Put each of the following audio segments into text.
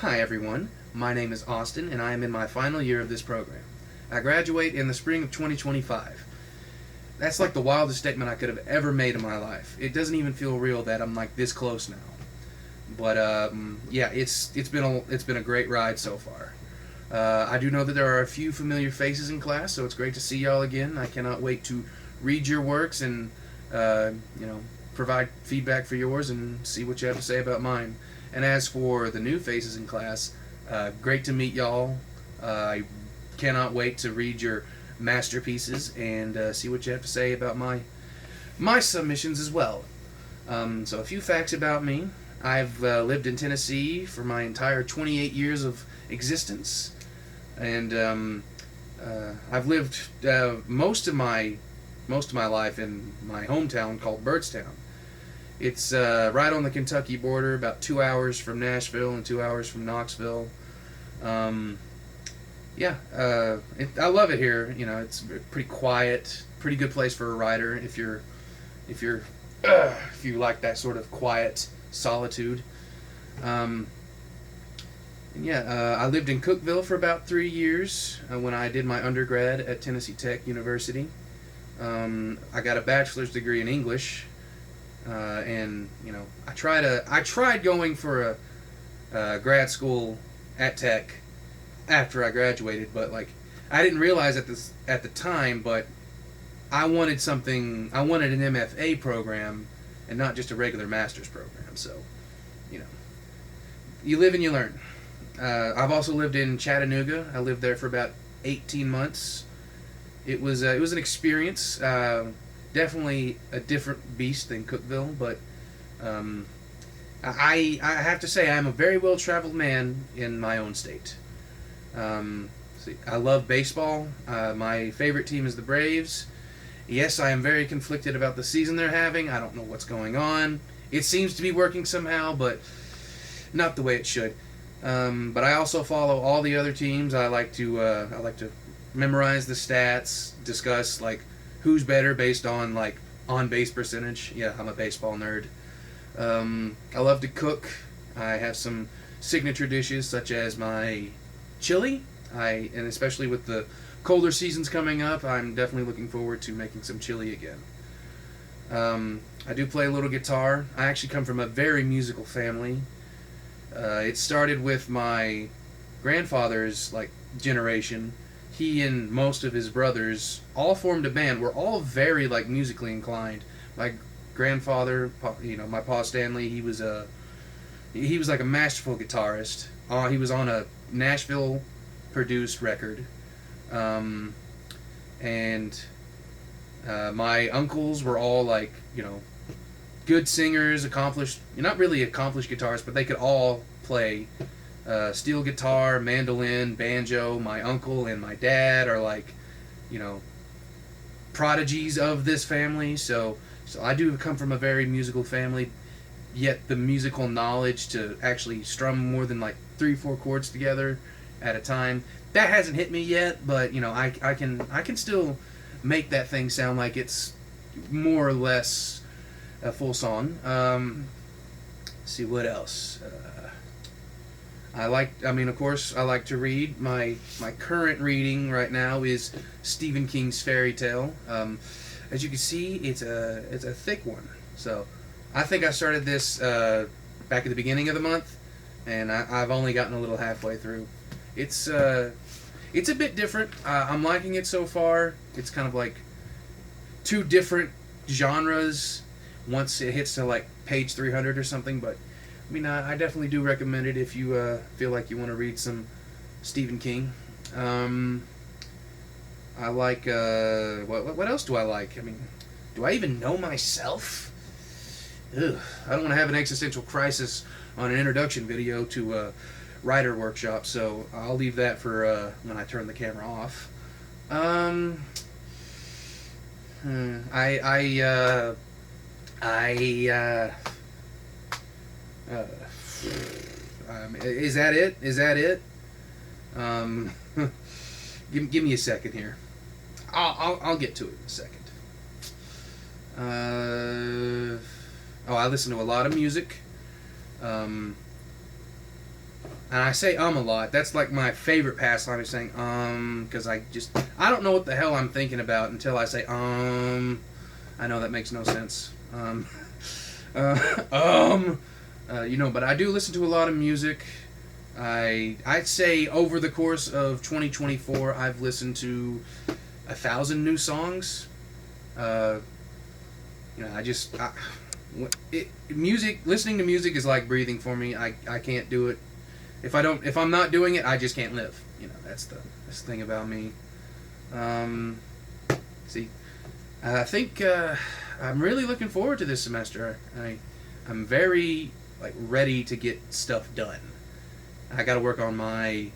Hi everyone, my name is Austin and I am in my final year of this program. I graduate in the spring of 2025. That's like the wildest statement I could have ever made in my life. It doesn't even feel real that I'm like this close now. But yeah, it's been a great ride so far. I do know that there are a few familiar faces in class, so it's great to see y'all again. I cannot wait to read your works and uh, you know provide feedback for yours and see what you have to say about mine. And as for the new faces in class, great to meet y'all. I cannot wait to read your masterpieces and see what you have to say about my submissions as well. So a few facts about me. I've lived in Tennessee for my entire 28 years of existence, and I've lived most of my life in my hometown called Byrdstown. It's right on the Kentucky border, about 2 hours from Nashville and 2 hours from Knoxville. Um, yeah, I love it here. It's pretty quiet, pretty good place for a writer if you're if you like that sort of quiet solitude. Um, and yeah, I lived in Cookeville for about 3 years when I did my undergrad at Tennessee Tech University. I got a bachelor's degree in English, and I tried going for a grad school at Tech after I graduated, but like I didn't realize at the time, but I wanted something. I wanted an MFA program and not just a regular master's program. So, you know, you live and you learn. I've also lived in Chattanooga. I lived there for about 18 months. It was an experience. Definitely a different beast than Cookeville, but um, I have to say I'm a very well traveled man in my own state. See, I love baseball. My favorite team is the Braves. Yes, I am very conflicted about the season they're having. I don't know what's going on. It seems to be working somehow, but not the way it should. But I also follow all the other teams. I like to memorize the stats, discuss like who's better based on like on base percentage. Yeah, I'm a baseball nerd. I love to cook. I have some signature dishes such as my chili. And especially with the colder seasons coming up, I'm definitely looking forward to making some chili again. I do play a little guitar. I actually come from a very musical family. It started with my grandfather's like generation. He and most of his brothers all formed a band. We're all very like musically inclined. My grandfather, my pa Stanley, he was like a masterful guitarist. He was on a Nashville produced record, um, and my uncles were all like good singers, accomplished, not really accomplished guitarists, but they could all play steel guitar, mandolin, banjo. My uncle and my dad are like, you know, prodigies of this family. So I do come from a very musical family. Yet the musical knowledge to actually strum more than like 3-4 chords together at a time, that hasn't hit me yet. But I can still make that thing sound like it's more or less a full song. Let's see what else. Of course, I like to read. My current reading right now is Stephen King's Fairy Tale. As you can see, it's a thick one. So I think I started this back at the beginning of the month, and I've only gotten a little halfway through. It's a bit different. I'm liking it so far. It's kind of like two different genres once it hits to like page 300 or something. But I definitely do recommend it if you feel like you want to read some Stephen King. I like what else do I like? Do I even know myself? Ugh, I don't want to have an existential crisis on an introduction video to a writer workshop, so I'll leave that for when I turn the camera off. Um, I is that it? Is that it? Um, give me a second here. I'll get to it in a second. I listen to a lot of music. And I say a lot. That's like my favorite pastime is saying because I don't know what the hell I'm thinking about until I say I know that makes no sense. But I do listen to a lot of music. I'd say over the course of 2024, I've listened to 1,000 new songs. Listening to music is like breathing for me. I can't do it. If I'm not doing it, I just can't live. That's the thing about me. See, I think I'm really looking forward to this semester. I'm very ready to get stuff done. I got to work on my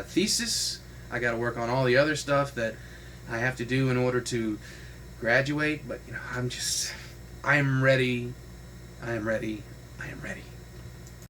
thesis. I got to work on all the other stuff that I have to do in order to graduate. But I am ready. I am ready. I am ready.